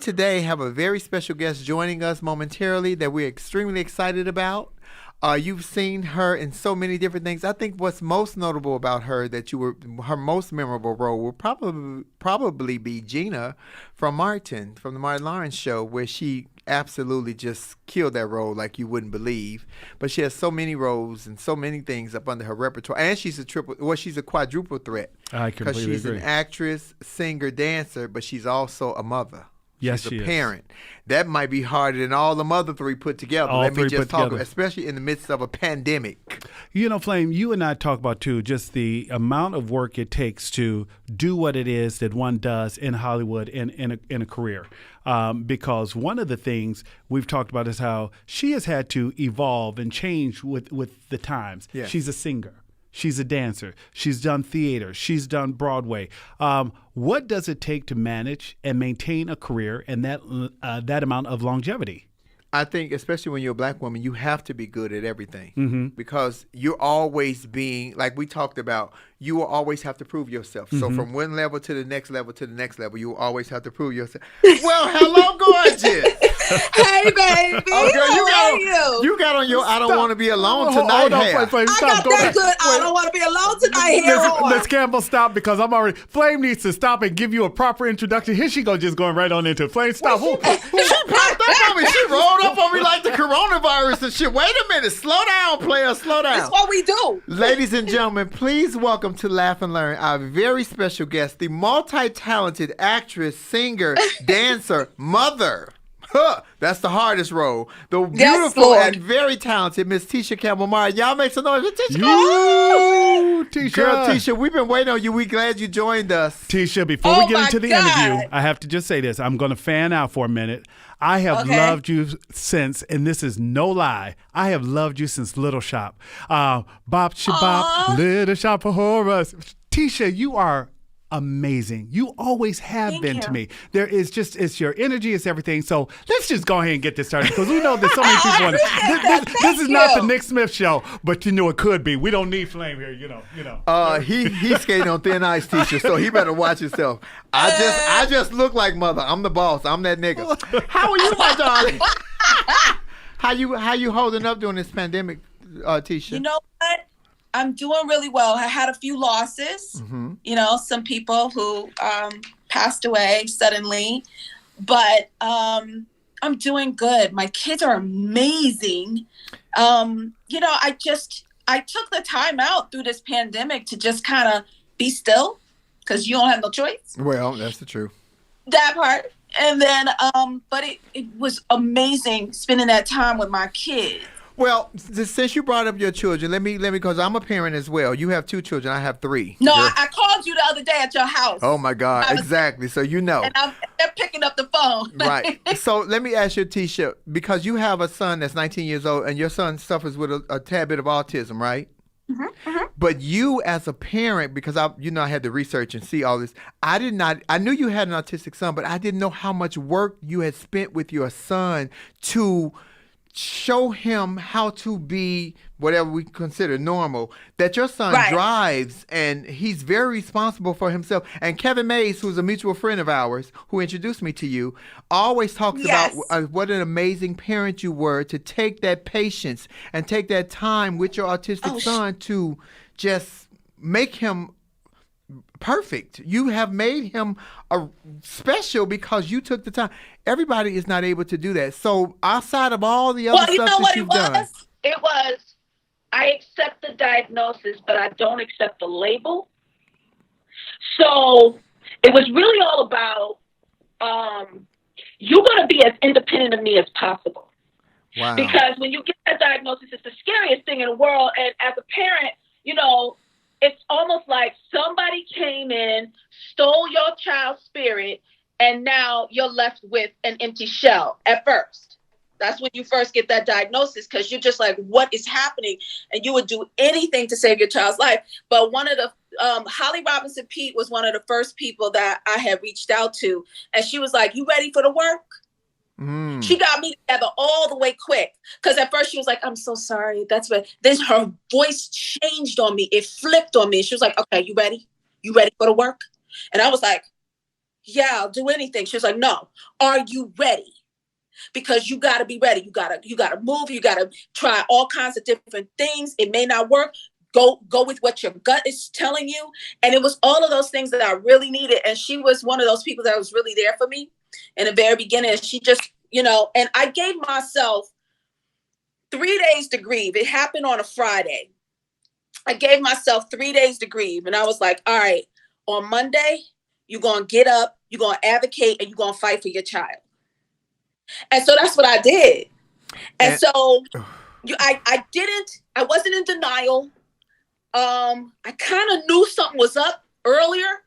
today have a very special guest joining us momentarily that we're extremely excited about. You've seen her in so many different things. I think what's most notable about her her most memorable role will probably be Gina from Martin, from the Martin Lawrence show, where she absolutely just killed that role like you wouldn't believe. But she has so many roles and so many things up under her repertoire, and she's a quadruple threat. I completely agree. Because she's an actress, singer, dancer, but she's also a mother. Yes, she's a parent. That might be harder than all the other three put together. All Let me three just put talk, together. especially in the midst of a pandemic. You know, Flame, you and I talk about, too, just the amount of work it takes to do what it is that one does in Hollywood in a career. Because one of the things we've talked about is how she has had to evolve and change with the times. Yes. She's a singer. She's a dancer. She's done theater. She's done Broadway. What does it take to manage and maintain a career and that amount of longevity? I think, especially when you're a black woman, you have to be good at everything because you're always being, like we talked about, you will always have to prove yourself. So from one level to the next level to the next level, you will always have to prove yourself. Well, hello, gorgeous. Hey, baby. You got on your I don't want to be alone tonight hair. Flame, I stop. got that good. I don't want to be alone tonight. Miss Campbell, stop, because I'm already. Flame needs to stop and give you a proper introduction. Here she goes, just going right on into it. Flame, stop. She popped up on me. She rolled up on me like the coronavirus and shit. Wait a minute. Slow down, player. Slow down. That's what we do. Ladies and gentlemen, please welcome to Laugh and Learn our very special guest, the multi-talented actress, singer, dancer, mother. That's the hardest role. The beautiful and very talented Miss Tisha Campbell-Martin. Y'all make some noise for Tisha. Tisha. Girl, Tisha, we've been waiting on you. We glad you joined us. Tisha, before we get into the interview, I have to just say this. I'm going to fan out for a minute. I have loved you since, and this is no lie, I have loved you since Little Shop. Bop, shabop, Little Shop of Horrors. Tisha, you are amazing. You always have been to me. There is just, it's your energy, it's everything. So let's just go ahead and get this started, because we know that so many people want to. This is not the Nick Smith show, but you know it could be. We don't need Flame here, you know. He's skating on thin ice, Tisha, so he better watch himself. I just look like mother. I'm the boss. I'm that nigga. How are you, my darling? How you holding up during this pandemic, Tisha? You know what? I'm doing really well. I had a few losses, you know, some people who passed away suddenly, but I'm doing good. My kids are amazing. You know, I took the time out through this pandemic to just kind of be still, because you don't have no choice. Well, that's the truth. That part. And then, but it was amazing spending that time with my kids. Well, since you brought up your children, let me, because I'm a parent as well. You have 2 children. I have 3. No, I called you the other day at your house. Oh my God, exactly. So you know. And they're picking up the phone. Right. So let me ask you, Tisha, because you have a son that's 19 years old, and your son suffers with a tad bit of autism, right? But you, as a parent, because I had to research and see all this. I knew you had an autistic son, but I didn't know how much work you had spent with your son to show him how to be whatever we consider normal, that your son drives, and he's very responsible for himself. And Kevin Mays, who's a mutual friend of ours, who introduced me to you, always talks about what an amazing parent you were to take that patience and take that time with your autistic son to just make him perfect. You have made him special because you took the time. Everybody is not able to do that. So outside of all the other stuff that you've done. It was, I accept the diagnosis, but I don't accept the label. So it was really all about, you're going to be as independent of me as possible. Wow. Because when you get that diagnosis, it's the scariest thing in the world. And as a parent, you know, it's almost like somebody came in, stole your child's spirit, and now you're left with an empty shell at first. That's when you first get that diagnosis, because you're just like, what is happening? And you would do anything to save your child's life. But one of the, Holly Robinson Pete was one of the first people that I had reached out to. And she was like, you ready for the work? She got me together all the way quick. Because at first she was like, I'm so sorry. That's what. Then her voice changed on me. It flipped on me. She was like, okay, you ready? You ready for the work? And I was like, yeah, I'll do anything. She was like, no, are you ready? Because you got to be ready. You got to move. You got to try all kinds of different things. It may not work. Go with what your gut is telling you. And it was all of those things that I really needed. And she was one of those people that was really there for me in the very beginning. And she just, and I gave myself 3 days to grieve. It happened on a Friday. I gave myself 3 days to grieve. And I was like, all right, on Monday, you're going to get up, you're going to advocate, and you're going to fight for your child. And so that's what I did. And so I wasn't in denial. I kind of knew something was up earlier.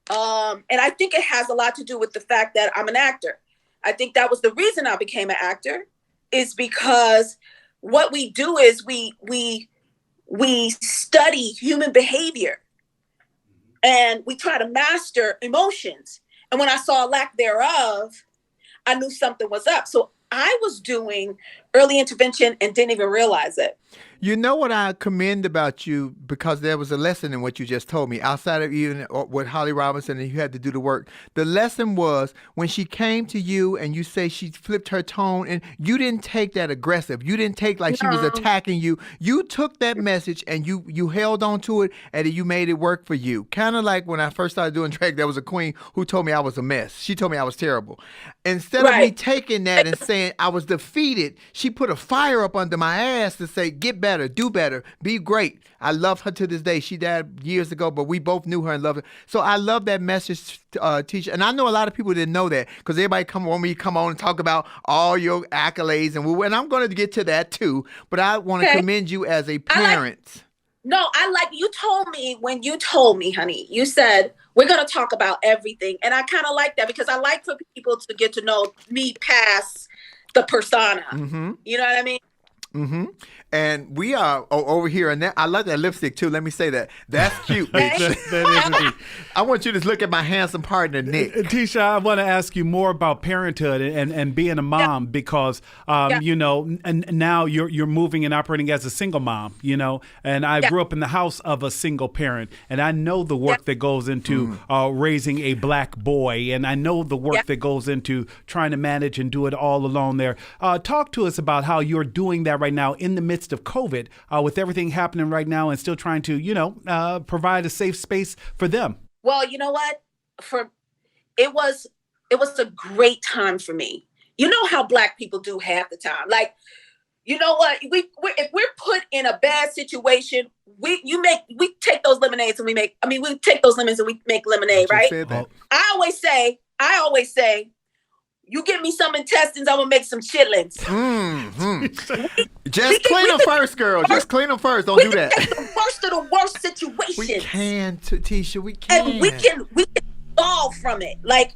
And I think it has a lot to do with the fact that I'm an actor. I think that was the reason I became an actor, is because what we do is we study human behavior and we try to master emotions. And when I saw a lack thereof, I knew something was up. So I was doing early intervention and didn't even realize it. You know what I commend about you, because there was a lesson in what you just told me, outside of even with Holly Robinson and you had to do the work. The lesson was when she came to you and you say she flipped her tone, and you didn't take that aggressive. You didn't take like she was attacking you. You took that message and you held on to it, and you made it work for you. Kind of like when I first started doing drag, there was a queen who told me I was a mess. She told me I was terrible. Instead of me taking that and saying I was defeated, she put a fire up under my ass to say, get better, do better, be great. I love her to this day. She died years ago, but we both knew her and loved her. So I love that message, Tisha. And I know a lot of people didn't know that, because everybody come on and talk about all your accolades, and I'm going to get to that too. But I want to commend you as a parent. You told me, when you told me, honey, you said, we're going to talk about everything. And I kind of like that, because I like for people to get to know me past the persona. Mm-hmm. You know what I mean? Mm-hmm. And we are over here, and I love that lipstick too. Let me say that. That's cute. that is I want you to look at my handsome partner, Nick. Tisha, I want to ask you more about parenthood and being a mom, because and now you're moving and operating as a single mom, and I grew up in the house of a single parent, and I know the work that goes into raising a black boy, and I know the work that goes into trying to manage and do it all alone there. Talk to us about how you're doing that right now in the midst of COVID, with everything happening right now, and still trying to, provide a safe space for them. Well, you know what? It was a great time for me. You know how Black people do half the time. Like, you know what? If we're put in a bad situation, we take those lemonades and we take those lemons and we make lemonade, right? I always say, you give me some intestines, I'm going to make some chitlins. Mm-hmm. Just clean them first, girl. Just clean them first. Don't do that. Take the worst of the worst situations. We can, Tisha. We can. And we can evolve from it. Like,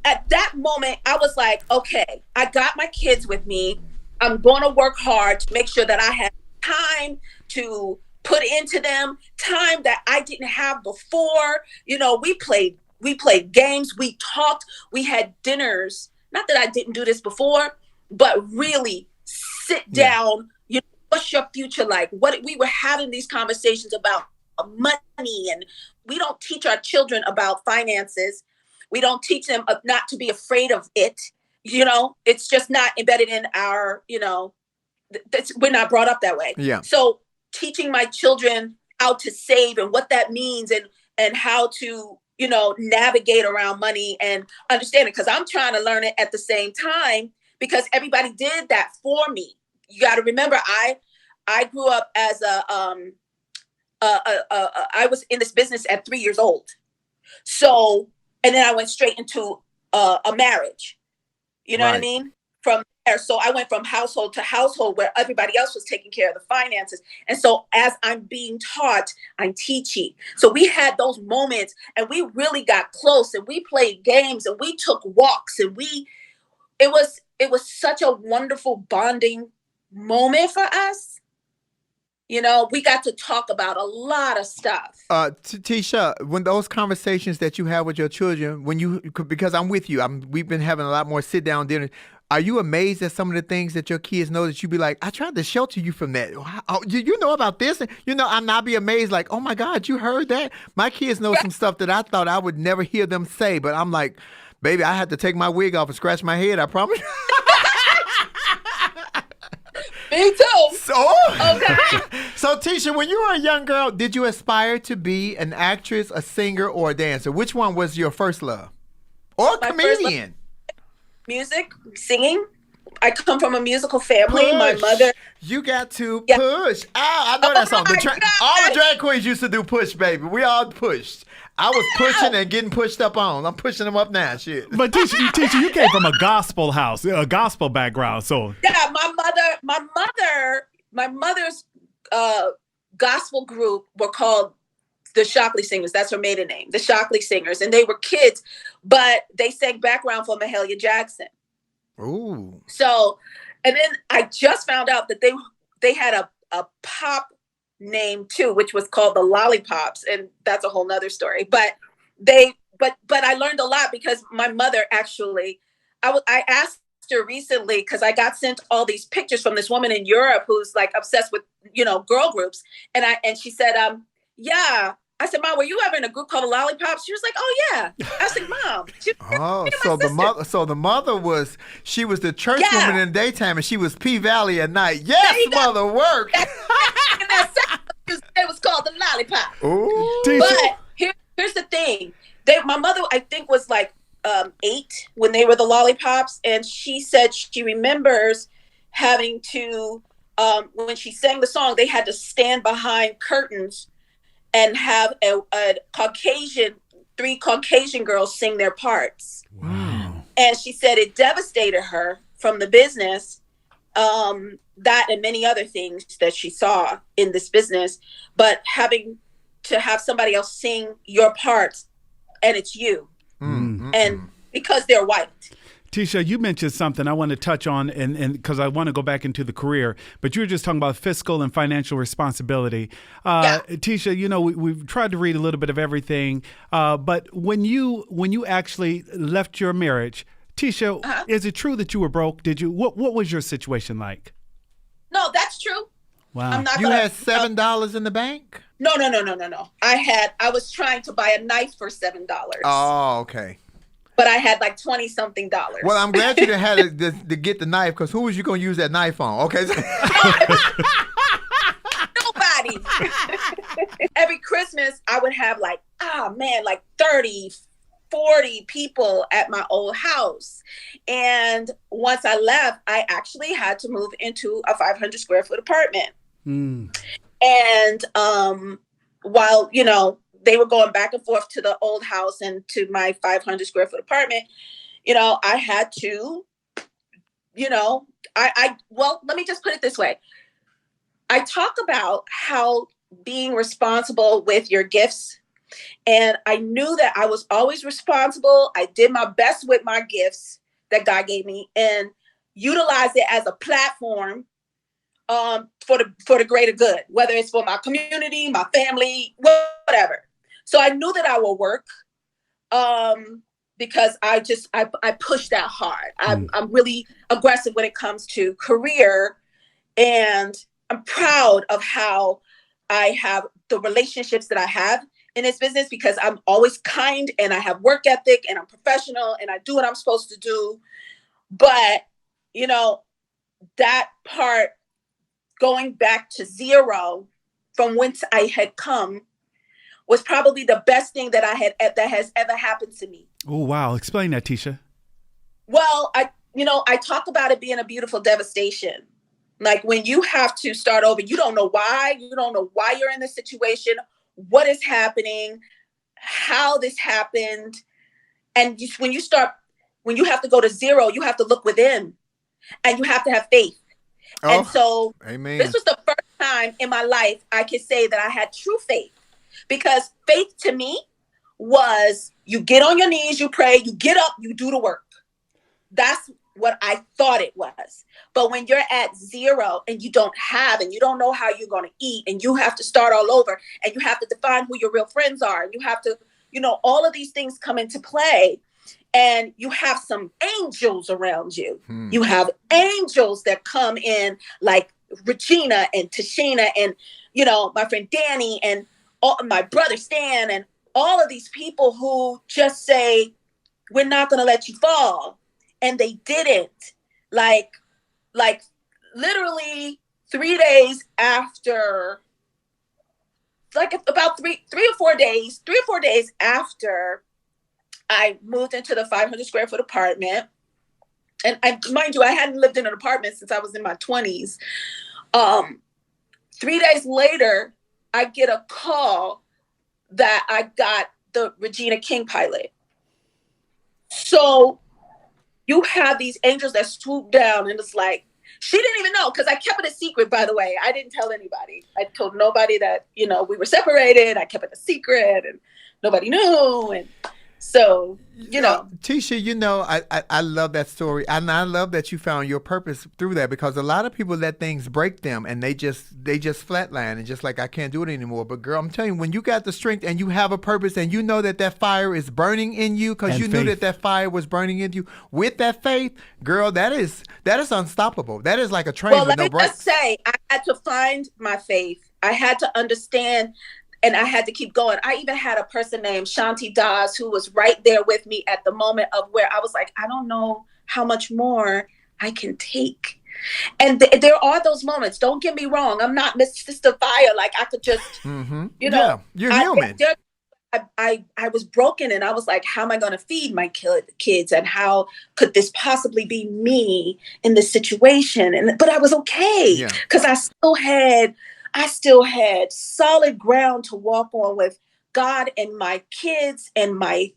at that moment, I was like, okay, I got my kids with me. I'm going to work hard to make sure that I have time to put into them, time that I didn't have before. We played games. We talked. We had dinners. Not that I didn't do this before, but really sit down. What's your future like? We were having these conversations about money, and we don't teach our children about finances. We don't teach them not to be afraid of it. It's just not embedded in our, we're not brought up that way. Yeah. So teaching my children how to save and what that means, and how to, navigate around money and understand it, because I'm trying to learn it at the same time, because everybody did that for me. You got to remember, I grew up as I was in this business at 3 years old. So, and then I went straight into a marriage. You know what I mean? From there. So I went from household to household where everybody else was taking care of the finances. And so as I'm being taught, I'm teaching. So we had those moments, and we really got close, and we played games, and we took walks, and it was such a wonderful bonding moment for us. We got to talk about a lot of stuff. Tisha, when those conversations that you have with your children, because I'm with you, we've been having a lot more sit down dinners. Are you amazed at some of the things that your kids know that you be like, I tried to shelter you from that. You know about this? And, I'm not be amazed like, oh my God, you heard that? My kids know some stuff that I thought I would never hear them say, but I'm like, baby, I had to take my wig off and scratch my head, I promise. Me too. Okay. So, Tisha, when you were a young girl, did you aspire to be an actress, a singer, or a dancer? Which one was your first love? Or a comedian? Music, singing. I come from a musical family. My mother. You got to push. I know that song. All the drag queens used to do push, baby. We all pushed. I was pushing and getting pushed up on. I'm pushing them up now. Shit. But Tisha, you came from a gospel house, a gospel background. So yeah, my mother's gospel group were called the Shockley Singers. That's her maiden name, the Shockley Singers, and they were kids, but they sang background for Mahalia Jackson. Ooh. So, and then I just found out that they had a pop name too, which was called the Lollipops, and that's a whole nother story. But I learned a lot because my mother actually, I asked her recently because I got sent all these pictures from this woman in Europe who's like obsessed with girl groups, and she said, yeah. I said, Mom, were you ever in a group called the Lollipops? She was like, oh yeah. I said, Mom. So the mother was the church woman in the daytime, and she was P Valley at night. Yes, mother, work. It was called the Lollipop. Ooh. But here's the thing. My mother, I think, was like 8 when they were the Lollipops, and she said she remembers having to, when she sang the song, they had to stand behind curtains and have a three Caucasian girls sing their parts. Wow. And she said it devastated her from the business, that and many other things that she saw in this business, but having to have somebody else sing your parts, and it's you. Mm-hmm. And because they're white. Tisha, you mentioned something I want to touch on, and because I want to go back into the career, but you were just talking about fiscal and financial responsibility. Tisha, we've tried to read a little bit of everything, but when you actually left your marriage, Tisha, is it true that you were broke? Did you? What was your situation like? No, that's true. Wow. You had $7 in the bank? No. I was trying to buy a knife for $7. Oh, okay. But I had like $20-something. Well, I'm glad you didn't have to get the knife, because who was you going to use that knife on? Okay. Nobody. Every Christmas, I would have like 30, 40 people at my old house. And once I left, I actually had to move into a 500 square foot apartment. Mm. And while, they were going back and forth to the old house and to my 500 square foot apartment, I had to, well, let me just put it this way. I talk about how being responsible with your gifts, and I knew that I was always responsible. I did my best with my gifts that God gave me and utilized it as a platform for the greater good, whether it's for my community, my family, whatever. So I knew that I would work because I push that hard. I'm really aggressive when it comes to career, and I'm proud of how I have the relationships that I have in this business, because I'm always kind and I have work ethic and I'm professional and I do what I'm supposed to do. But, that part, going back to zero from whence I had come, was probably the best thing that has ever happened to me. Oh, wow. Explain that, Tisha. Well, I talk about it being a beautiful devastation. Like when you have to start over, you don't know why. You don't know why you're in this situation, what is happening, how this happened. And when you have to go to zero, you have to look within and you have to have faith. Oh, and so amen. This was the first time in my life I could say that I had true faith. Because faith to me was you get on your knees, you pray, you get up, you do the work. That's what I thought it was. But when you're at zero and you don't have, and you don't know how you're going to eat, and you have to start all over, and you have to define who your real friends are, and you have to, all of these things come into play. and you have some angels around you. You have angels that come in, like Regina and Tashina and, my friend Danny and my brother Stan and all of these people who just say, we're not going to let you fall. And they didn't. Like literally 3 days after, like about three or four days after I moved into the 500 square foot apartment. And mind you, I hadn't lived in an apartment since I was in my 20s. 3 days later, I get a call that I got the Regina King pilot. So you have these angels that swoop down, and it's like, she didn't even know, because I kept it a secret, by the way. I didn't tell anybody. I told nobody that, we were separated. I kept it a secret, and nobody knew. And so, Tisha, I love that story. And I love that you found your purpose through that, because a lot of people let things break them and they just flatline and just like, I can't do it anymore. But girl, I'm telling you, when you got the strength and you have a purpose and you know that fire is burning in you, because you knew that fire was burning in you, with that faith, girl, that is unstoppable. That is like a train with no brakes. Let me just say, I had to find my faith. I had to understand. And I had to keep going. I even had a person named Shanti Das who was right there with me at the moment of where I was like, I don't know how much more I can take. And there are those moments. Don't get me wrong. I'm not Miss Sister Fire. Like I could just, Yeah, you're human. I was broken, and I was like, how am I going to feed my kids? And how could this possibly be me in this situation? But I was okay, because I still had solid ground to walk on with God and my kids and my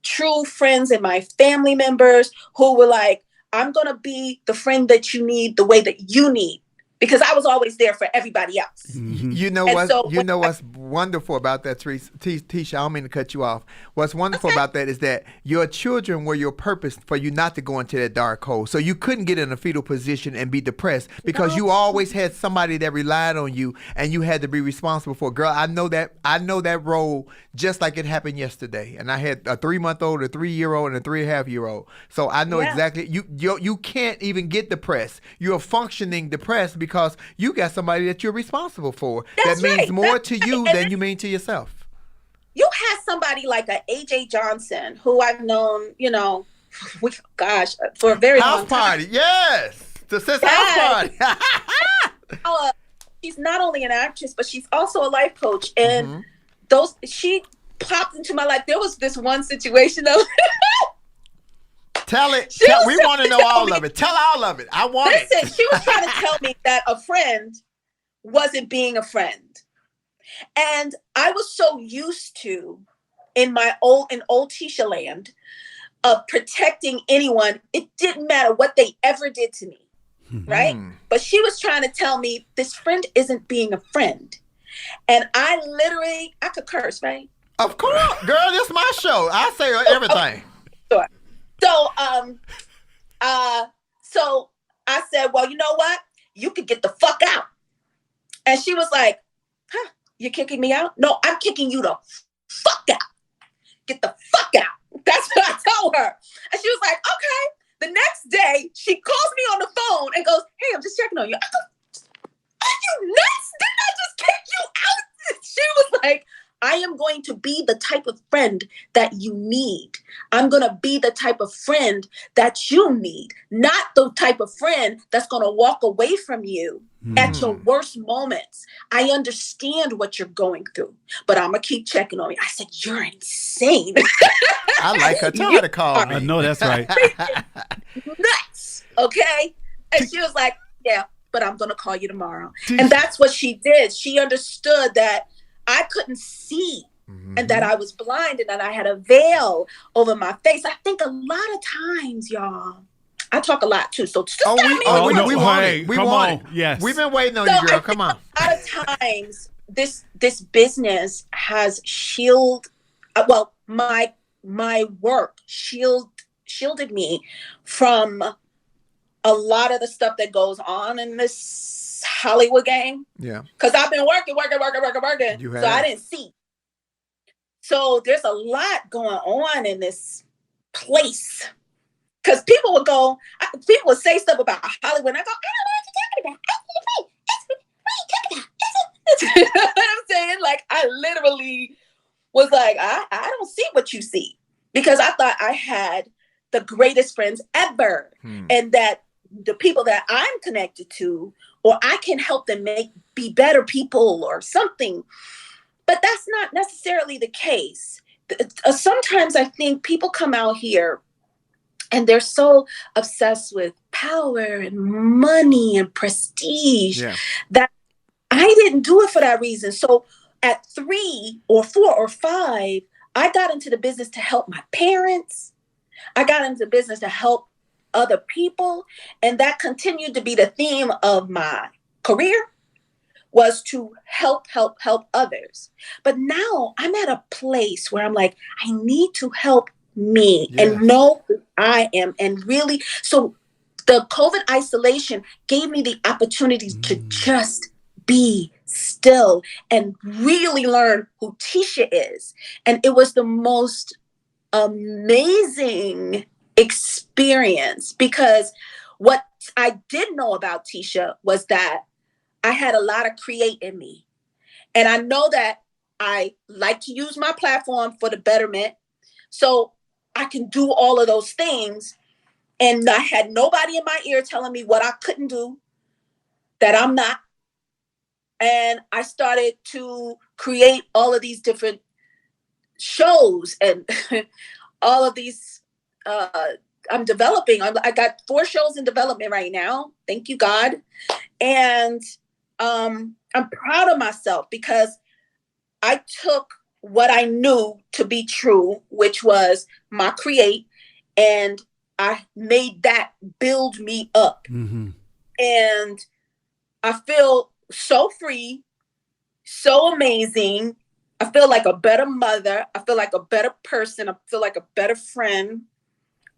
true friends and my family members who were like, I'm going to be the friend that you need the way that you need. Because I was always there for everybody else. Mm-hmm. You know what's wonderful about that, Tisha? I don't mean to cut you off. What's wonderful about that is that your children were your purpose for you not to go into that dark hole. So you couldn't get in a fetal position and be depressed, because you always had somebody that relied on you and you had to be responsible for. Girl, I know that role just like it happened yesterday. And I had a 3-month-old, a 3-year-old, and a 3.5-year-old. So I know exactly. You can't even get depressed. You're functioning depressed because you got somebody that you're responsible for. That means more to you than you mean to yourself. You had somebody like a AJ Johnson, who I've known, for a very long time. House party, yes. The Sis House party. She's not only an actress, but she's also a life coach. And she popped into my life. There was this one situation though. Tell it. We want to know all of it. Tell all of it. I want it. Listen, she was trying to tell me that a friend wasn't being a friend. And I was so used to, in old Tisha land, of protecting anyone. It didn't matter what they ever did to me, right? But she was trying to tell me this friend isn't being a friend. And I could curse, right? Of course. Girl, this is my show. I say everything. Sure. So I said, well, you know what? You could get the fuck out. And she was like, huh, you're kicking me out? No, I'm kicking you the fuck out. Get the fuck out. That's what I told her. And she was like, okay. The next day, she calls me on the phone and goes, hey, I'm just checking on you. I go, are you nuts? Didn't I just kick you out? She was like, I am going to be the type of friend that you need. I'm going to be the type of friend that you need, not the type of friend that's going to walk away from you at your worst moments. I understand what you're going through, but I'm going to keep checking on you. I said, you're insane. I like her. Tell her to call me. I know that's right. Nuts. Okay. And she was like, yeah, but I'm going to call you tomorrow. And that's what she did. She understood that I couldn't see and that I was blind and that I had a veil over my face. I think a lot of times, y'all, I talk a lot too. So just we want it. We want it. Yes. We've been waiting on you, girl. Come on. A lot of times this business has my work shielded me from a lot of the stuff that goes on in this Hollywood game. Yeah. Because I've been working. So I didn't see. So there's a lot going on in this place. Because people would say stuff about Hollywood, and I go, I don't know what you're talking about. What are you talking about? I'm saying? Like, I literally was like, I don't see what you see. Because I thought I had the greatest friends ever. And that the people that I'm connected to, or I can help them be better people or something. But that's not necessarily the case. Sometimes I think people come out here and they're so obsessed with power and money and prestige that I didn't do it for that reason. So at 3 or 4 or 5, I got into the business to help my parents. I got into the business to help other people. And that continued to be the theme of my career, was to help others. But now I'm at a place where I'm like, I need to help me and know who I am. And really, so the COVID isolation gave me the opportunity to just be still and really learn who Tisha is. And it was the most amazing experience, because what I did know about Tisha was that I had a lot of create in me. And I know that I like to use my platform for the betterment. So I can do all of those things. And I had nobody in my ear telling me what I couldn't do, that I'm not. And I started to create all of these different shows and all of these, I'm developing. I got 4 shows in development right now. Thank you, God. And I'm proud of myself because I took what I knew to be true, which was my create, and I made that build me up. And I feel so free, so amazing. I feel like a better mother. I feel like a better person. I feel like a better friend.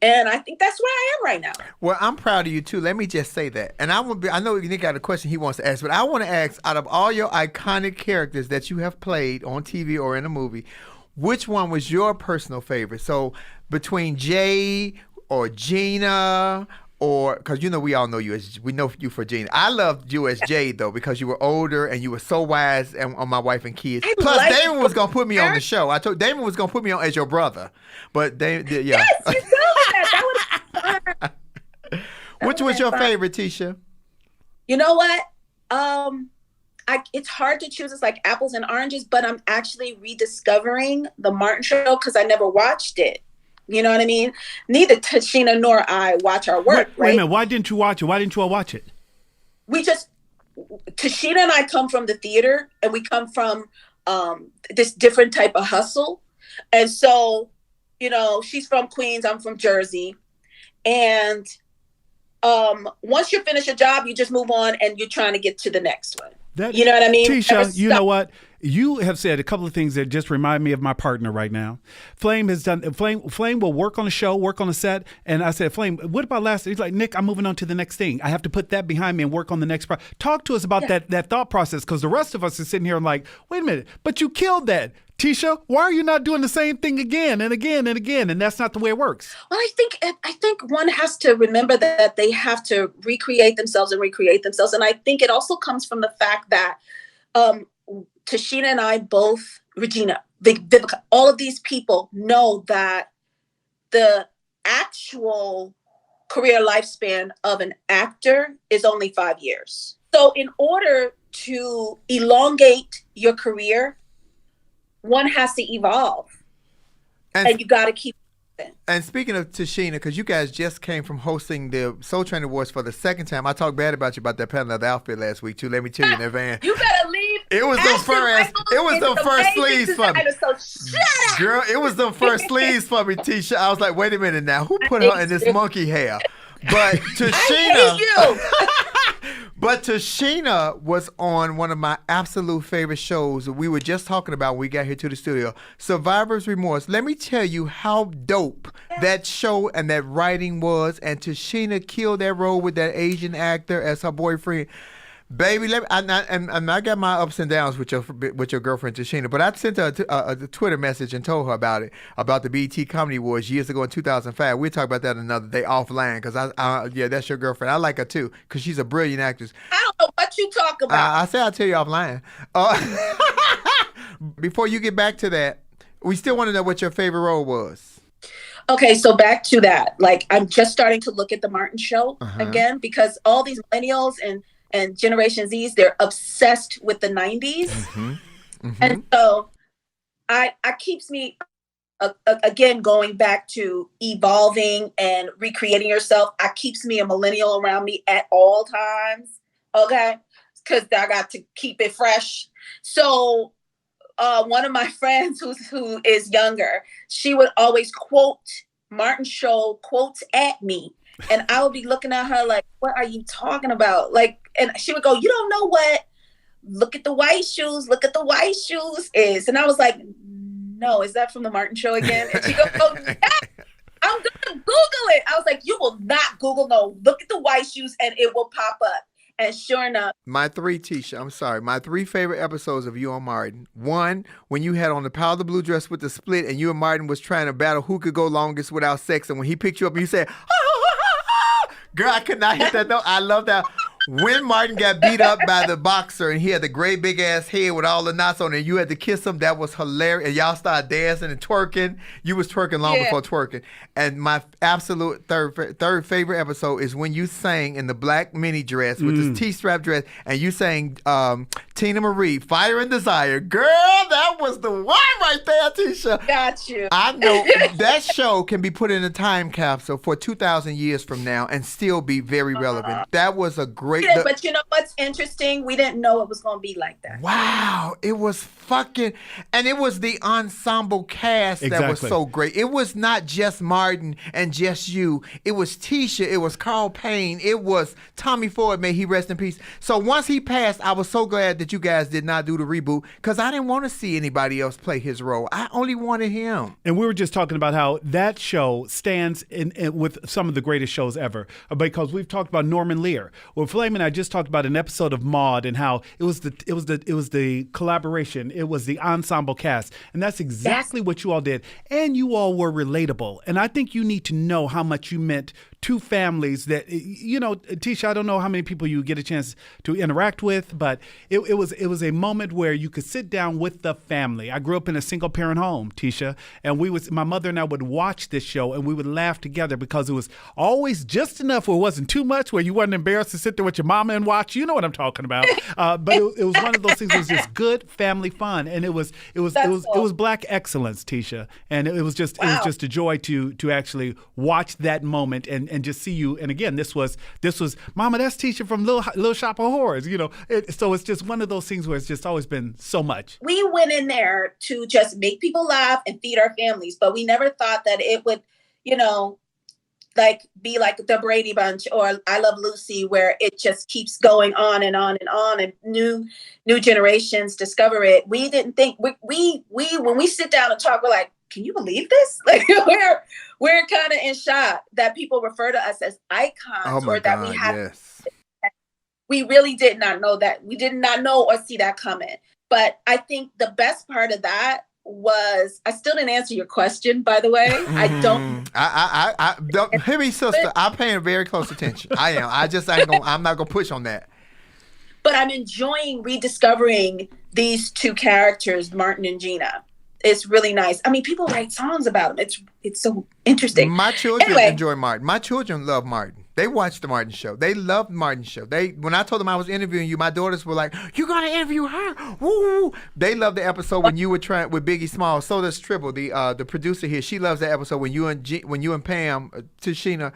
And I think that's where I am right now. Well, I'm proud of you too. Let me just say that. And I know Nick got a question he wants to ask, but I want to ask, out of all your iconic characters that you have played on TV or in a movie, which one was your personal favorite? So between Jay or Gina, or because we all know you as, we know you for Gina. I loved you as Jay though, because you were older and you were so wise on My Wife and Kids. Plus, Damon was gonna put me on the show. I told Damon was gonna put me on as your brother, but Yes, you told me that. Which was your favorite, Tisha? You know what? It's hard to choose. It's like apples and oranges, but I'm actually rediscovering the Martin Show because I never watched it. You know what I mean? Neither Tashina nor I watch our work. Wait a minute. Why didn't you watch it? Why didn't you all watch it? Tashina and I come from the theater, and we come from this different type of hustle. And so, she's from Queens, I'm from Jersey. And once you finish a job, you just move on and you're trying to get to the next one. You know what I mean? Tisha, you know what? You have said a couple of things that just remind me of my partner right now. Flame will work on a show, work on a set. And I said, Flame, what about last? He's like, Nick, I'm moving on to the next thing. I have to put that behind me and work on the next project. Talk to us about that thought process, because the rest of us are sitting here and like, wait a minute, but you killed that. Tisha, why are you not doing the same thing again and again and again? And that's not the way it works. Well, I think one has to remember that they have to recreate themselves. And I think it also comes from the fact that Tashina and I both, Regina, Vivica, all of these people know that the actual career lifespan of an actor is only 5 years. So in order to elongate your career, one has to evolve, and you got to keep it. And speaking of Tashina, because you guys just came from hosting the Soul Train Awards for the second time, I talked bad about you about that patent leather outfit last week too. Let me tell you in advance. You better leave. It was the first sleeves for me. So shut up. Girl, it was the first sleeves for me, Tisha. I was like, wait a minute now, who put her in this monkey hair? But Tashina, but Tashina was on one of my absolute favorite shows we were just talking about when we got here to the studio, Survivor's Remorse. Let me tell you how dope that show and that writing was, and Tashina killed that role with that Asian actor as her boyfriend. Baby, and I got my ups and downs with your girlfriend Tashina, but I sent her a Twitter message and told her about the BET Comedy Awards years ago in 2005. We'll talk about that another day offline because yeah, that's your girlfriend. I like her too because she's a brilliant actress. I don't know what you talk about. I say I'll tell you offline. Before you get back to that, we still want to know what your favorite role was. Okay, so back to that. Like, I'm just starting to look at the Martin show again because all these millennials and Generation Zs, they're obsessed with the 90s. And so I keeps me, again, going back to evolving and recreating yourself. I keeps me a millennial around me at all times, okay? Because I got to keep it fresh. So one of my friends who is younger, she would always quote Martin show quotes at me. And I would be looking at her like, what are you talking about? Like, and she would go, you don't know what look at the white shoes is. And I was like, no, is that from the Martin show again? And she goes, oh, yeah, I'm going to Google it. I was like, you will not Google, no, look at the white shoes and it will pop up. And sure enough. My three favorite episodes of you and Martin. One, when you had on the powder blue dress with the split and you and Martin was trying to battle who could go longest without sex. And when he picked you up, you said, girl, I could not hit that note. I love that. When Martin got beat up by the boxer and he had the great big ass head with all the knots on it, and you had to kiss him, that was hilarious. And y'all started dancing and twerking. You was twerking long before twerking. And my absolute third favorite episode is when you sang in the black mini dress with this T-strap dress, and you sang Tina Marie, Fire and Desire. Girl, that was the one right there, Tisha. Got you. I know that show can be put in a time capsule for 2,000 years from now and still be very relevant. That was a great. But you know what's interesting? We didn't know it was going to be like that. Wow. It was fucking, and it was the ensemble cast that was so great. It was not just Martin and just you. It was Tisha. It was Carl Payne. It was Tommy Ford. May he rest in peace. So once he passed, I was so glad that you guys did not do the reboot because I didn't want to see anybody else play his role. I only wanted him. And we were just talking about how that show stands in with some of the greatest shows ever because we've talked about Norman Lear. Well, Flameth and I just talked about an episode of Maude and how it was the collaboration, it was the ensemble cast, and that's exactly what you all did. And you all were relatable, and I think you need to know how much you meant to families that, you know, Tisha, I don't know how many people you get a chance to interact with, but it was a moment where you could sit down with the family. I grew up in a single parent home, Tisha, and my mother and I would watch this show and we would laugh together because it was always just enough where it wasn't too much, where you weren't embarrassed to sit there with your mama and watch. You know what I'm talking about. But it was one of those things. It was just good family fun, and it was Black excellence, Tisha, and it was just a joy to actually watch that moment and just see you. And again, this was Mama, that's Tisha from Little Shop of Horrors. You know, so it's just one of those things where it's just always been so much. We went in there to just make people laugh and feed our families, but we never thought that it would, you know, like be like the Brady Bunch or I Love Lucy, where it just keeps going on and on and on, and new generations discover it. We didn't think we when we sit down and talk, we're like, can you believe this? Like we're kind of in shock that people refer to us as icons, or that we have. Yes. We really did not know that. We did not know or see that coming. But I think the best part of that was, I still didn't answer your question, by the way. I don't. Hear me, sister. I'm paying very close attention. I am. I'm not gonna push on that. But I'm enjoying rediscovering these two characters, Martin and Gina. It's really nice. I mean, people write songs about them. It's so interesting. My children enjoy Martin. My children love Martin. They watched the Martin show. They loved Martin show. When I told them I was interviewing you, my daughters were like, "You're gonna interview her?" Woo! They loved the episode when you were trying with Biggie Smalls. So does Tribble, the producer here. She loves the episode when you and Pam, Tashina.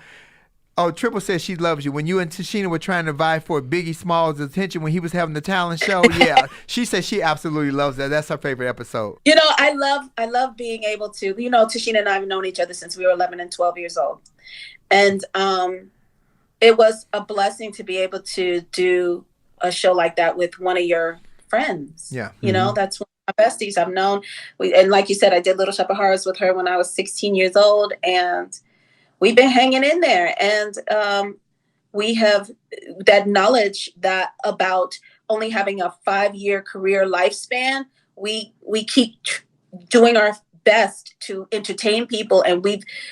Oh, Tribble says she loves you. When you and Tashina were trying to vie for Biggie Smalls' attention when he was having the talent show, yeah, she says she absolutely loves that. That's her favorite episode. You know, I love being able to. You know, Tashina and I have known each other since we were 11 and 12 years old, and it was a blessing to be able to do a show like that with one of your friends. Yeah. You know, that's one of my besties I've known. And like you said, I did Little Shop of Horrors with her when I was 16 years old, and we've been hanging in there. And we have that knowledge that about only having a 5-year career lifespan, we keep doing our best to entertain people, and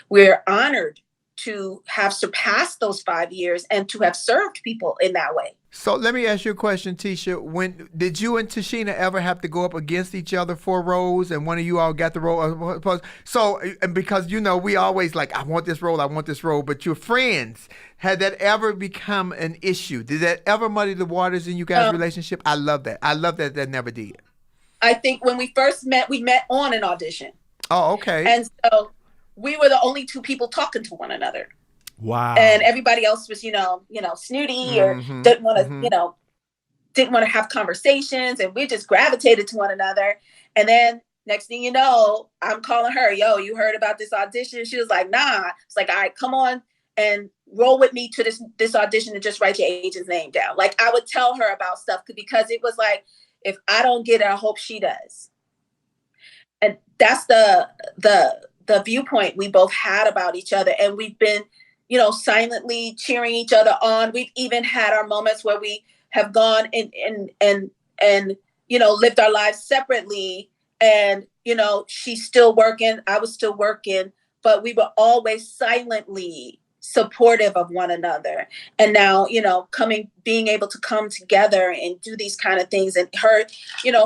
we're honored to have surpassed those 5 years and to have served people in that way. So let me ask you a question, Tisha. When did you and Tashina ever have to go up against each other for roles, and one of you all got the role? So, and because, you know, we always like, I want this role, but your friends, had that ever become an issue? Did that ever muddy the waters in you guys' relationship? I love that. That never did. I think when we first met, we met on an audition. Oh, okay. And so we were the only two people talking to one another. Wow. And everybody else was, snooty or didn't want to, didn't want to have conversations, and we just gravitated to one another. And then next thing you know, I'm calling her, yo, you heard about this audition? She was like, nah. It's like, all right, come on and roll with me to this audition and just write your agent's name down. Like, I would tell her about stuff because it was like, if I don't get it, I hope she does. And that's the viewpoint we both had about each other. And we've been, silently cheering each other on. We've even had our moments where we have gone and lived our lives separately. And, she's still working, I was still working, but we were always silently supportive of one another. And now, being able to come together and do these kind of things, and her,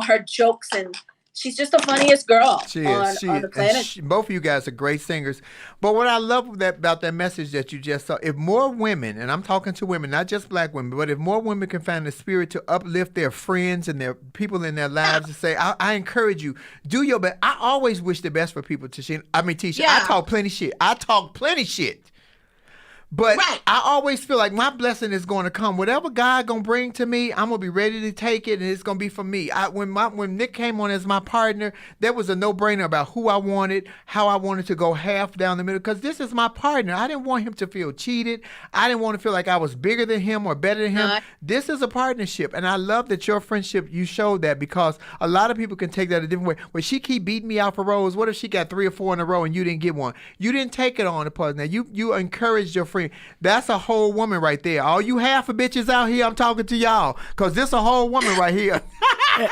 her jokes, and she's just the funniest girl on the planet. Both of you guys are great singers. But what I love about that message that you just saw, if more women, and I'm talking to women, not just Black women, but if more women can find the spirit to uplift their friends and their people in their lives and say, I encourage you, do your best. I always wish the best for people, Tisha. I talk plenty shit. But I always feel like my blessing is going to come. Whatever God going to bring to me, I'm going to be ready to take it, and it's going to be for me. When Nick came on as my partner, there was a no-brainer about who I wanted, how I wanted to go half down the middle, because this is my partner. I didn't want him to feel cheated. I didn't want to feel like I was bigger than him or better than him. This is a partnership, and I love that your friendship, you showed that, because a lot of people can take that a different way. When she keep beating me out for roles, what if she got 3 or 4 in a row and you didn't get one? You didn't take it on the partner. You encouraged your friend. That's a whole woman right there. All you half of bitches out here, I'm talking to y'all, because this a whole woman right here.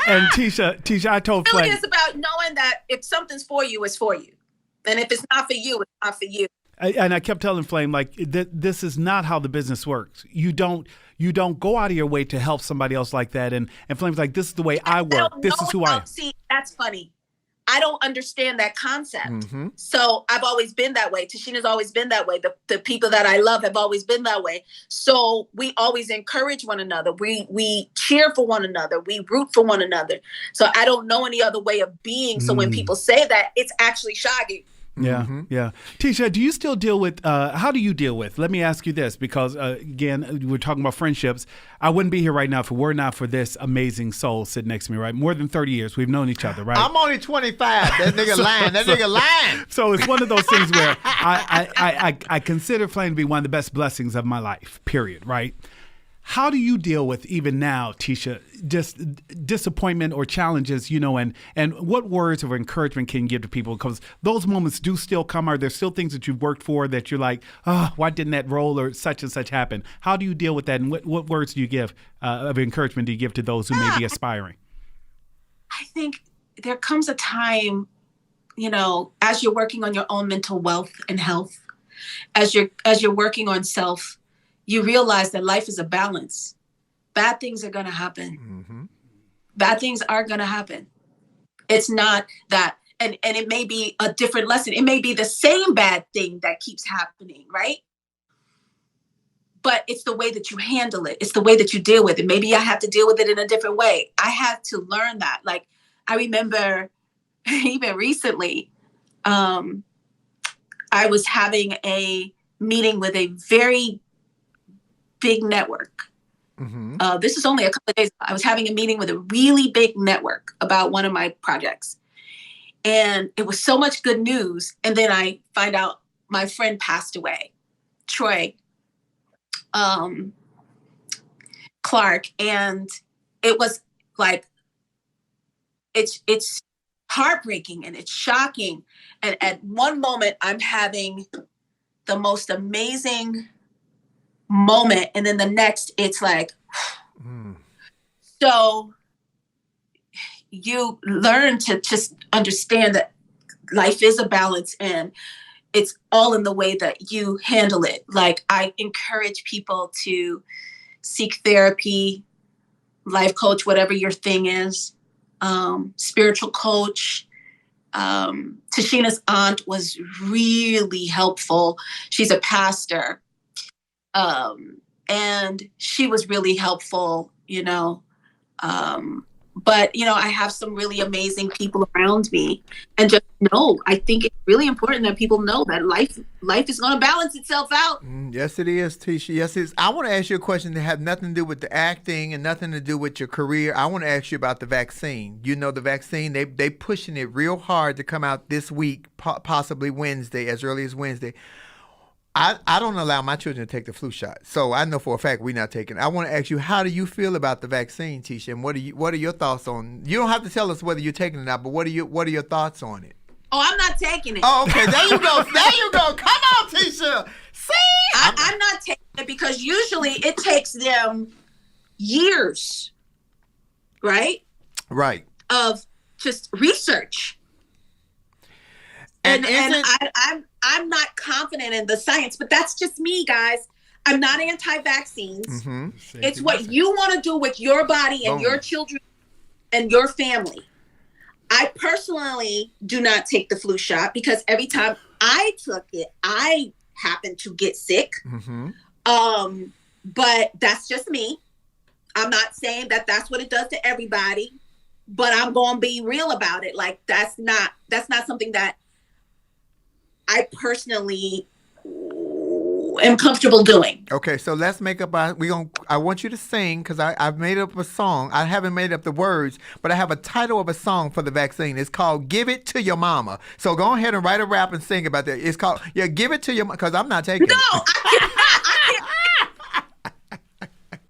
And Tisha, I told Flame. It's about knowing that if something's for you, it's for you. And if it's not for you, it's not for you. And I kept telling Flame, like, this is not how the business works. You don't go out of your way to help somebody else like that. And Flame's like, this is the way I work. This is who I am. See, that's funny. I don't understand that concept. So I've always been that way. Tashina's always been that way. The people that I love have always been that way. So we always encourage one another. We cheer for one another. We root for one another. So I don't know any other way of being. So when people say that, it's actually shocking. Yeah, yeah. Tisha, do you still deal with, how do you deal with, let me ask you this, because again, we're talking about friendships. I wouldn't be here right now if it were not for this amazing soul sitting next to me, right? More than 30 years, we've known each other, right? I'm only 25. That nigga lying. So it's one of those things where I consider Flame to be one of the best blessings of my life, period, right? How do you deal with, even now, Tisha, just disappointment or challenges, and what words of encouragement can you give to people? Because those moments do still come. Are there still things that you've worked for that you're like, oh, why didn't that role or such and such happen? How do you deal with that? And what words do you give of encouragement do you give to those who may be aspiring? I think there comes a time, as you're working on your own mental wealth and health, as you're working on self, you realize that life is a balance. Bad things are going to happen. Bad things are going to happen. It's not that, and it may be a different lesson. It may be the same bad thing that keeps happening, right? But it's the way that you handle it. It's the way that you deal with it. Maybe I have to deal with it in a different way. I had to learn that. Like, I remember even recently, I was having a meeting with a very big network. This is only a couple of days ago. I was having a meeting with a really big network about one of my projects. And it was so much good news. And then I find out my friend passed away, Troy Clark. And it was like, it's heartbreaking and it's shocking. And at one moment I'm having the most amazing moment, and then the next it's like, so you learn to just understand that life is a balance, and it's all in the way that you handle it. Like, I encourage people to seek therapy, life coach, whatever your thing is, spiritual coach. Tashina's aunt was really helpful. She's a pastor. And she was really helpful, you know. But, you know, I have some really amazing people around me, and just know, I think it's really important that people know that life is going to balance itself out. Yes, it is, Tisha. Yes, it is. I want to ask you a question that has nothing to do with the acting and nothing to do with your career. I want to ask you about the vaccine. You know, the vaccine, they pushing it real hard to come out this week, possibly Wednesday, as early as Wednesday. I don't allow my children to take the flu shot, so I know for a fact we're not taking it. I want to ask you, how do you feel about the vaccine, Tisha, and what are your thoughts on? You don't have to tell us whether you're taking it or not, but what are your thoughts on it? Oh, I'm not taking it. Oh, okay, there you go. There you go. Come on, Tisha. See, I'm not taking it because usually it takes them years, right? Right. Of just research. And I'm not confident in the science, but that's just me, guys. I'm not anti-vaccines. Mm-hmm. It's what you want to do with your body and your children and your family. I personally do not take the flu shot because every time I took it, I happened to get sick. Mm-hmm. But that's just me. I'm not saying that that's what it does to everybody, but I'm going to be real about it. Like, that's not something that I personally am comfortable doing. Okay, so let's make up I want you to sing, because I've made up a song. I haven't made up the words, but I have a title of a song for the vaccine. It's called Give It to Your Mama. So go ahead and write a rap and sing about that. It's called, Give It to Your Mama, because I'm not taking it. No, I can't.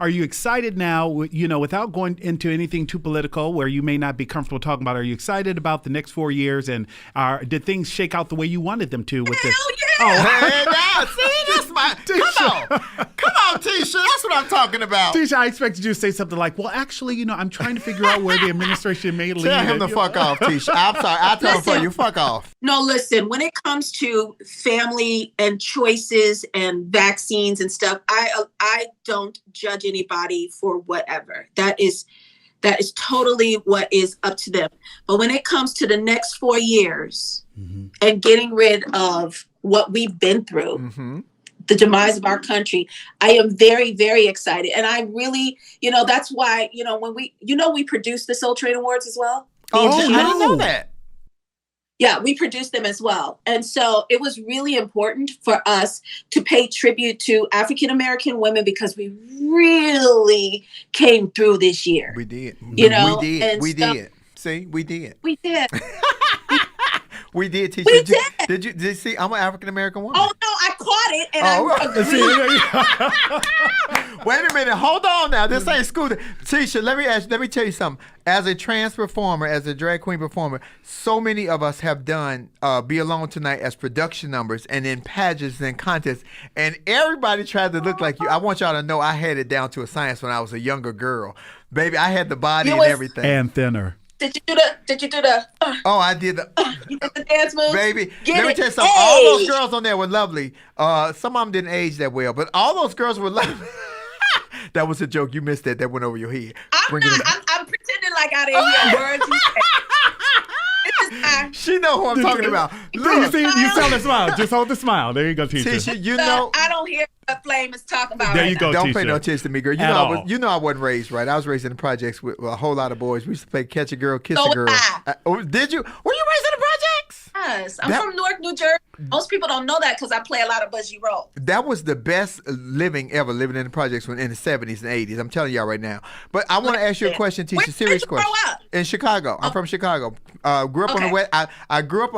Are you excited now, you know, without going into anything too political where you may not be comfortable talking about, are you excited about the next 4 years, and did things shake out the way you wanted them to with this? Hell yeah! Oh, hey, now, see, that's my, come on, Tisha, that's what I'm talking about. Tisha, I expected you to say something like, well, actually, you know, I'm trying to figure out where the administration may lead. Tell him to fuck off, Tisha. I'm sorry, I'll tell him for you, fuck off. No, listen, when it comes to family and choices and vaccines and stuff, I don't judge anybody for whatever. That is totally what is up to them. But when it comes to the next 4 years and getting rid of what we've been through, the demise of our country, I am very, very excited. And I really, you know, that's why, you know, when we produce the Soul Train Awards as well. Oh, I didn't know that. Yeah, we produced them as well. And so it was really important for us to pay tribute to African-American women because we really came through this year. We did. You know? We did. See, we did. We did. We did, Tisha. We did. Did you see? I'm an African-American woman. Oh, no, I caught it. And I agreed. Wait a minute. Hold on now. This ain't school. Tisha, let me tell you something. As a trans performer, as a drag queen performer, so many of us have done Be Alone Tonight as production numbers and in pageants and contests. And everybody tried to look like you. I want y'all to know I had it down to a science when I was a younger girl. Baby, I had the body and everything. And thinner. Did you do the? Oh, I did the. You did the dance moves, baby. Let me tell you something. Hey. All those girls on there were lovely. Some of them didn't age that well, but all those girls were lovely. That was a joke. You missed that. That went over your head. I'm pretending like I didn't hear words you said. She know who I'm talking about. Look, you saw the smile. Just hold the smile. There you go, Tisha. Tisha, you know. I don't hear what Flame is talking about. There you go, Don't Tisha. pay no attention to me, girl. You know I wasn't raised right. I was raised in the projects with a whole lot of boys. We used to play catch a girl, kiss a girl. Did you? Were you raised in the projects? Yes. I'm from Newark, New Jersey. Most people don't know that because I play a lot of Buzzy Roll. That was the best living ever, living in the projects in the 70s and 80s. I'm telling y'all right now. But I want to ask you a question, Tisha. Serious question. Grow up? In Chicago. I'm from Chicago. Grew up on the west. I grew up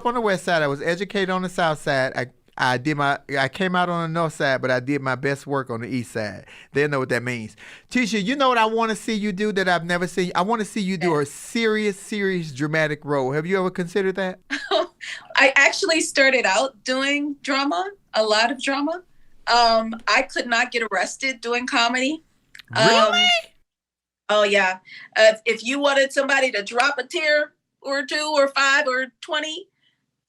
on the west side. I was educated on the south side. I came out on the north side, but I did my best work on the east side. They know what that means. Tisha, you know what I want to see you do that I've never seen? I want to see you do a serious dramatic role. Have you ever considered that? I actually started out doing drama, a lot of drama. I could not get arrested doing comedy. Really? Oh yeah. If you wanted somebody to drop a tear or 2 or 5 or 20,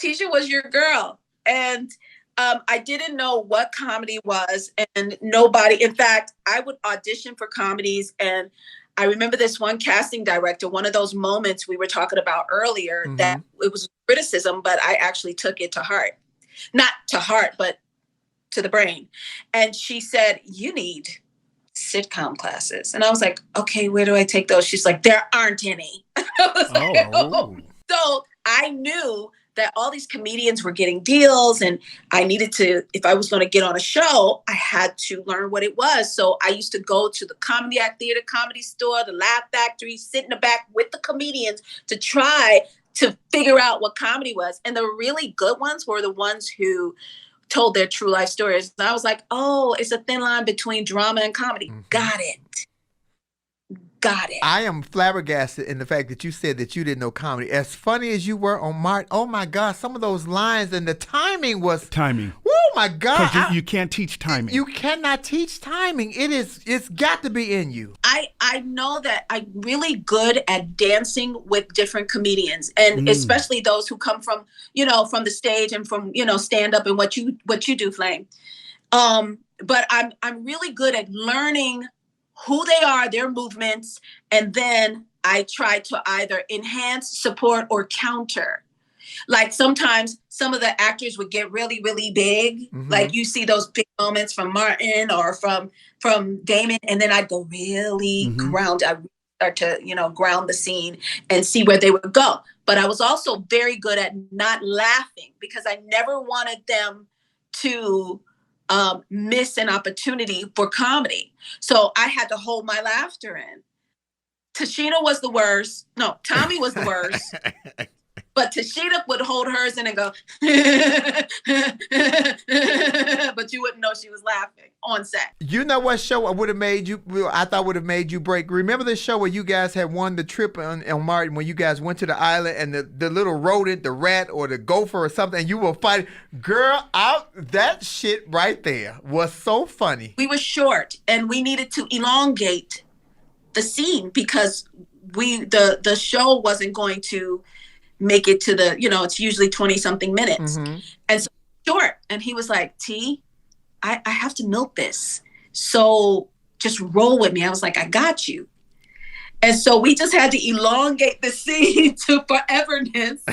Tisha was your girl. And I didn't know what comedy was, and nobody, in fact, I would audition for comedies, and I remember this one casting director, one of those moments we were talking about earlier, that it was criticism, but I actually took it to heart. Not to heart, but to the brain. And she said, you need sitcom classes. And I was like, okay, where do I take those? She's like, there aren't any. I was like, oh. So I knew that all these comedians were getting deals, and I needed to, if I was going to get on a show, I had to learn what it was. So I used to go to the Comedy Act Theater, Comedy Store, the Laugh Factory, sit in the back with the comedians to try to figure out what comedy was. And the really good ones were the ones who told their true life stories. And I was like, oh, it's a thin line between drama and comedy. Got it. I am flabbergasted in the fact that you said that you didn't know comedy. As funny as you were on Martin, oh my God, some of those lines and the timing was... Timing. Oh my God. Because you can't teach timing. You cannot teach timing. It's got to be in you. I know that I'm really good at dancing with different comedians, and especially those who come from, from the stage and from, stand up and what you do, Flame. But I'm really good at learning who they are, their movements, and then I try to either enhance, support, or counter. Like sometimes some of the actors would get really, really big. Like you see those big moments from Martin or from Damon, and then I'd go really ground. I start to, ground the scene and see where they would go. But I was also very good at not laughing, because I never wanted them to miss an opportunity for comedy. So I had to hold my laughter in. Tashina was the worst. No, Tommy was the worst. But Tashina would hold hers in and go, but you wouldn't know she was laughing on set. You know what show would have made you, I thought would have made you break? Remember the show where you guys had won the trip on Martin, when you guys went to the island and the little rodent, the rat or the gopher or something, and you were fighting? Girl, that shit right there was so funny. We were short and we needed to elongate the scene because the show wasn't going to make it to the, it's usually 20 something minutes. And so short. And he was like, T, I have to milk this. So just roll with me. I was like, I got you. And so we just had to elongate the scene to foreverness.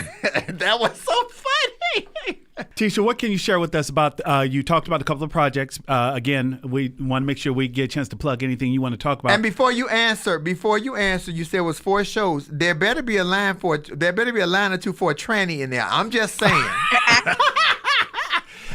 That was so funny. Tisha, what can you share with us about, you talked about a couple of projects. Again, we want to make sure we get a chance to plug anything you want to talk about. And before you answer, you said it was 4 shows. There better be a line or two for a tranny in there. I'm just saying.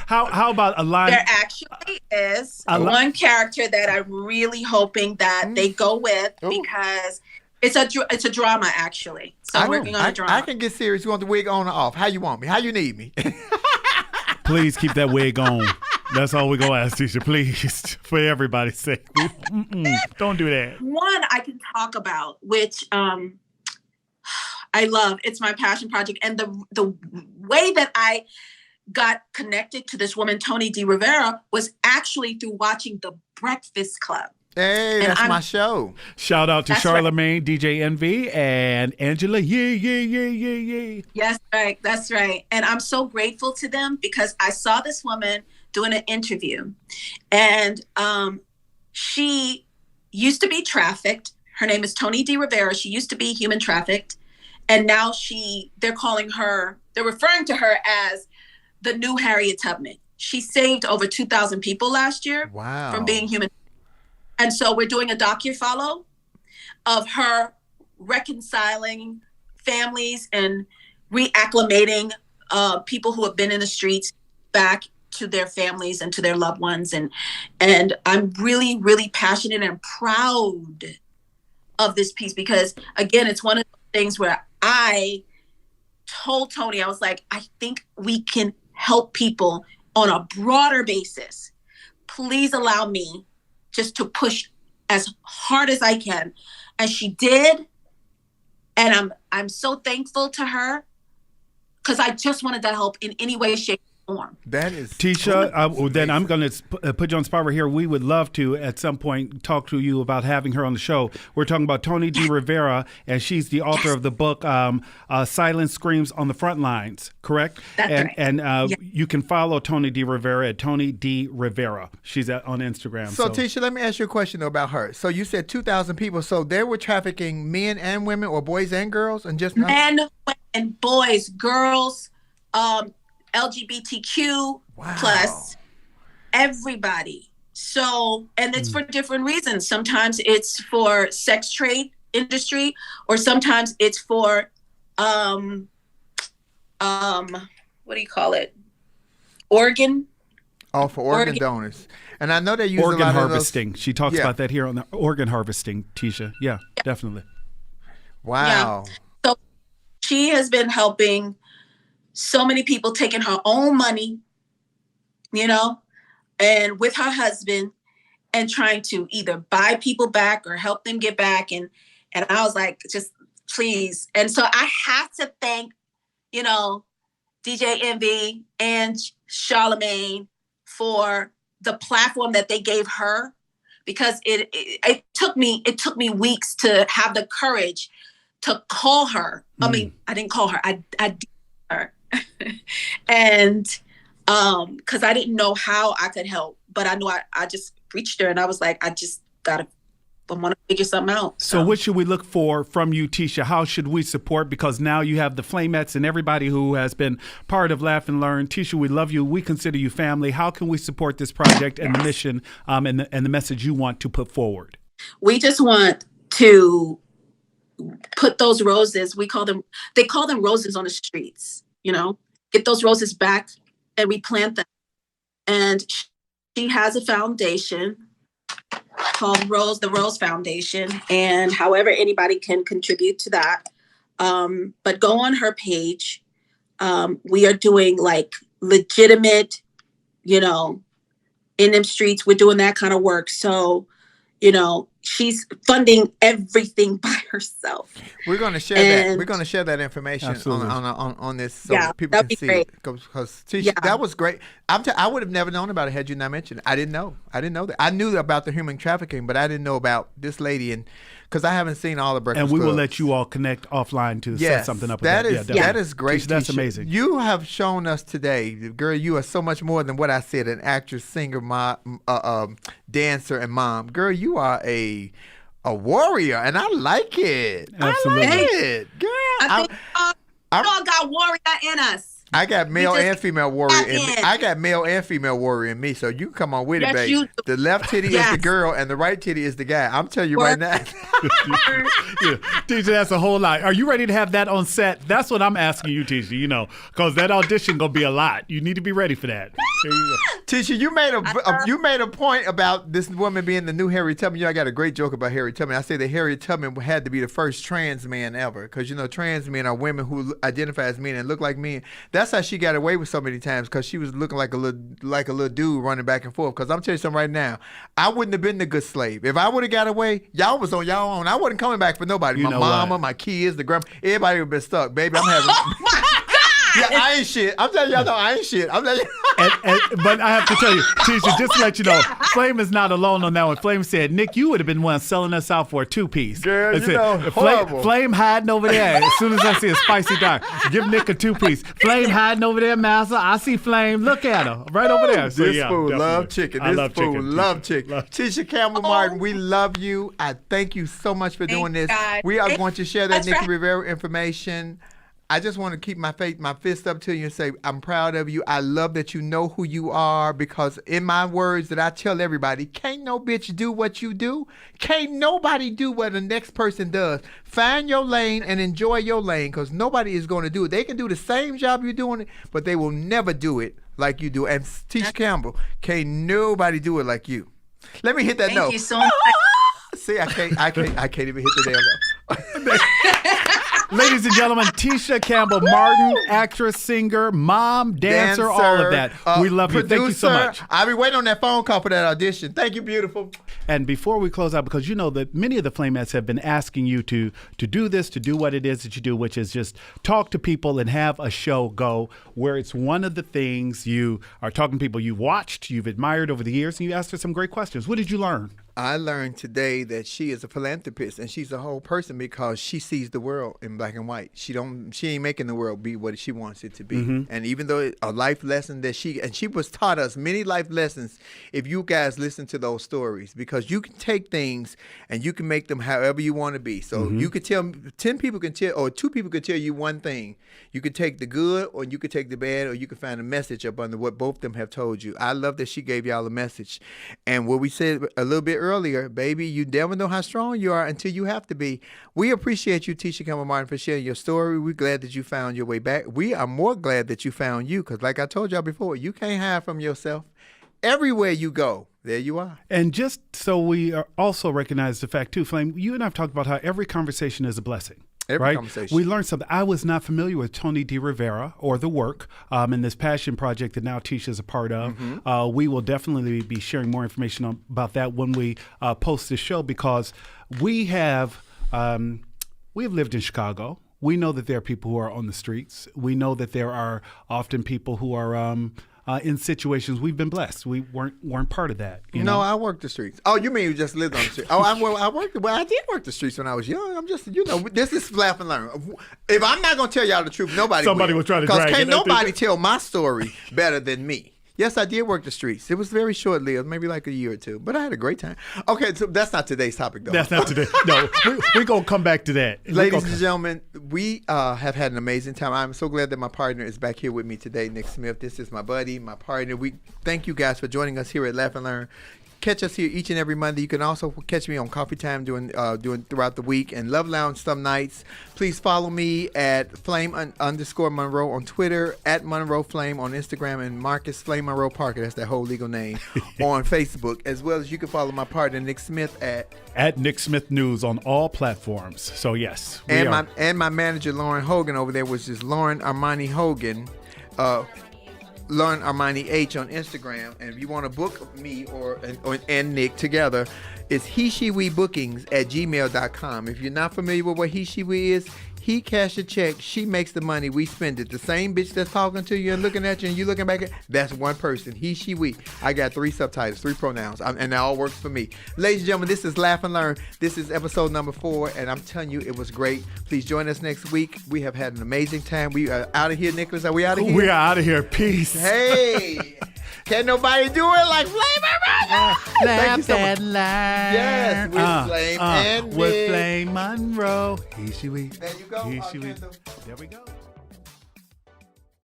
How about a line? There actually is one character that I'm really hoping that they go with because it's a drama, actually. So I'm working on a drama. I can get serious. You want the wig on or off? How you want me? How you need me? Please keep that wig on. That's all we're going to ask, Tisha, please, for everybody's sake. Don't do that. One I can talk about, which I love. It's my passion project. And the way that I got connected to this woman, Tony D Rivera, was actually through watching The Breakfast Club. Hey, that's my show. Shout out to Charlamagne, right. DJ Envy, and Angela. Yeah. Yes, right. That's right. And I'm so grateful to them because I saw this woman doing an interview, and she used to be trafficked. Her name is Tony D Rivera. She used to be human trafficked, and now they're referring to her as the new Harriet Tubman. She saved over 2,000 people last year from being human. And so we're doing a docu-follow of her reconciling families and reacclimating people who have been in the streets back to their families and to their loved ones. And I'm really, really passionate and proud of this piece because, again, it's one of the things where I told Tony, I was like, I think we can help people on a broader basis. Please allow me just to push as hard as I can. And she did. And I'm so thankful to her because I just wanted that help in any way, shape, form. That is Tisha. Then I'm going to put you on spot right here. We would love to, at some point, talk to you about having her on the show. We're talking about Toni D Rivera, and she's the author of the book "Silence Screams on the Front Lines." Correct? That's right. And you can follow Toni D Rivera at Toni D Rivera. She's on Instagram. So Tisha, let me ask you a question about her. So you said 2,000 people. So they were trafficking men and women, or boys and girls, and just men, women, boys, girls. LGBTQ plus everybody. So, and it's for different reasons. Sometimes it's for sex trade industry, or sometimes it's for, what do you call it? Organ. Oh, for organ donors. And I know they use organ a lot harvesting. Of those. She talks about that here on the organ harvesting, Tisha. Yeah, definitely. Wow. Yeah. So she has been helping so many people, taking her own money, and with her husband, and trying to either buy people back or help them get back. And I was like, just please. And so I have to thank, DJ Envy and Charlemagne for the platform that they gave her, because it took me weeks to have the courage to call her. I mean, I didn't call her. I did her. And because I didn't know how I could help, but I knew I just reached her, and I was like, I want to figure something out. So what should we look for from you, Tisha? How should we support? Because now you have the Flameths and everybody who has been part of Laugh and Learn. Tisha, we love you. We consider you family. How can we support this project and the mission and the message you want to put forward? We just want to put those roses, they call them roses on the streets, get those roses back and replant them. And she has a foundation called the Rose Foundation, and however anybody can contribute to that. But go on her page. We are doing like legitimate, in them streets, we're doing that kind of work. So, she's funding everything by herself. We're going to share that. We're going to share that information on this, so people can see it. Because Tisha, that was great. I would have never known about it had you not mentioned it. I didn't know that. I knew about the human trafficking, but I didn't know about this lady, and because I haven't seen all the Breakfast And we will Clubs. let you all connect offline to set something up with that. That Is great. Tisha, that's Tisha. amazing. You have shown us today, girl, you are so much more than what I said, an actress, singer, dancer, and mom. Girl, you are a warrior, and I like it. Absolutely. I like it. Girl, I think we all got warrior in us. I got male and female warrior in me. I got male and female warrior in me, so you can come on with it, baby. The left titty is the girl, and the right titty is the guy. I'm telling you right now. Tisha, that's a whole lot. Are you ready to have that on set? That's what I'm asking you, Tisha, because that audition going to be a lot. You need to be ready for that. There you go. Tisha, you made a point about this woman being the new Harriet Tubman. I got a great joke about Harriet Tubman. I say that Harriet Tubman had to be the first trans man ever, because, trans men are women who identify as men and look like men. That's how she got away with so many times, because she was looking like a little dude running back and forth. Because I'm telling you something right now, I wouldn't have been the good slave. If I would have got away, y'all was on y'all own. I wasn't coming back for nobody. My mama, my kids, the grandma, everybody would have been stuck. Baby, I'm having... Yeah, I ain't shit. I'm telling y'all, I ain't shit. I'm telling you. But I have to tell you, Tisha, just to let you know, Flame is not alone on that one. Flame said, Nick, you would have been one selling us out for a two-piece. Girl, horrible. Flame hiding over there. As soon as I see a spicy dark, give Nick a two-piece. Flame hiding over there, Massa. I see Flame. Look at her. Right over there. So, this fool love chicken. Love chicken. Tisha Campbell-Martin, we love you. I thank you so much for doing this. God. We are going to share that Nikki Rivera information. I just want to keep my fist up to you and say, I'm proud of you. I love that you know who you are, because in my words that I tell everybody, can't no bitch do what you do. Can't nobody do what the next person does. Find your lane and enjoy your lane, because nobody is going to do it. They can do the same job you're doing it, but they will never do it like you do. And Tisha Campbell, can't nobody do it like you. Let me hit that note. Thank you so much. See, I can't even hit the damn note. Ladies and gentlemen, Tisha Campbell-Martin, actress, singer, mom, dancer, all of that. We love you. Thank you so much. I'll be waiting on that phone call for that audition. Thank you, beautiful. And before we close out, because you know that many of the Flamettes have been asking you to do this, to do what it is that you do, which is just talk to people and have a show go where it's one of the things you are talking to people you've watched, you've admired over the years, and you asked her some great questions. What did you learn? I learned today that she is a philanthropist and she's a whole person because she sees the world in black and white. She ain't making the world be what she wants it to be. Mm-hmm. And even though a life lesson that she was taught us many life lessons if you guys listen to those stories, because you can take things and you can make them however you want to be. So you could tell 10 people can tell, or 2 people can tell you one thing. You could take the good or you could take the bad, or you could find a message up under what both of them have told you. I love that she gave y'all a message. And what we said a little bit earlier, baby, you never know how strong you are until you have to be. We appreciate you, Tisha Campbell-Martin, for sharing your story. We're glad that you found your way back. We are more glad that you found you, because like I told y'all before, you can't hide from yourself. Everywhere you go, there you are. And just so we are also recognize the fact too, Flame, you and I have talked about how every conversation is a blessing. Every conversation. We learned something. I was not familiar with Tony D Rivera or the work and this passion project that now Tisha is a part of. Mm-hmm. We will definitely be sharing more information about that when we post this show, because we have lived in Chicago. We know that there are people who are on the streets. We know that there are often people who are in situations. We've been blessed. We weren't part of that. You know? I worked the streets. Oh, you mean you just lived on the street? Oh, I did work the streets when I was young. I'm just, this is laugh and learn. If I'm not gonna tell y'all the truth, somebody will try to drag it. Because can't nobody tell my story better than me. Yes, I did work the streets. It was very short-lived, maybe like a year or two, but I had a great time. Okay, so that's not today's topic, though. That's not today. No, we're going to come back to that. Ladies and gentlemen, we have had an amazing time. I'm so glad that my partner is back here with me today, Nick Smith. This is my buddy, my partner. We thank you guys for joining us here at Laugh and Learn. Catch us here each and every Monday. You can also catch me on Coffee Time doing throughout the week, and Love Lounge some nights. Please follow me at Flame_Monroe on Twitter, at Monroe Flame on Instagram, and Marcus Flame Monroe Parker, that's that whole legal name, on Facebook, as well as you can follow my partner Nick Smith at Nick Smith News on all platforms. So yes, my manager Lauren Hogan over there, which is Lauren Armani Hogan. Lauren Armani H on Instagram, and if you want to book me and Nick together, it's hesheWebookings@gmail.com. If you're not familiar with what heshewe is, he cash a check, she makes the money, we spend it. The same bitch that's talking to you and looking at you and you looking back at, that's one person. He, she, we. I got 3 subtitles, 3 pronouns, and that all works for me. Ladies and gentlemen, this is Laugh and Learn. This is episode number 4, and I'm telling you, it was great. Please join us next week. We have had an amazing time. We are out of here, Nicholas. Are we out of here? We are out of here. Peace. Hey. Can't nobody do it like Flame Monroe. Laugh and Learn. Yes, with Flame and with Flame Monroe. He, she, we. There you go. He, she, we. There we go.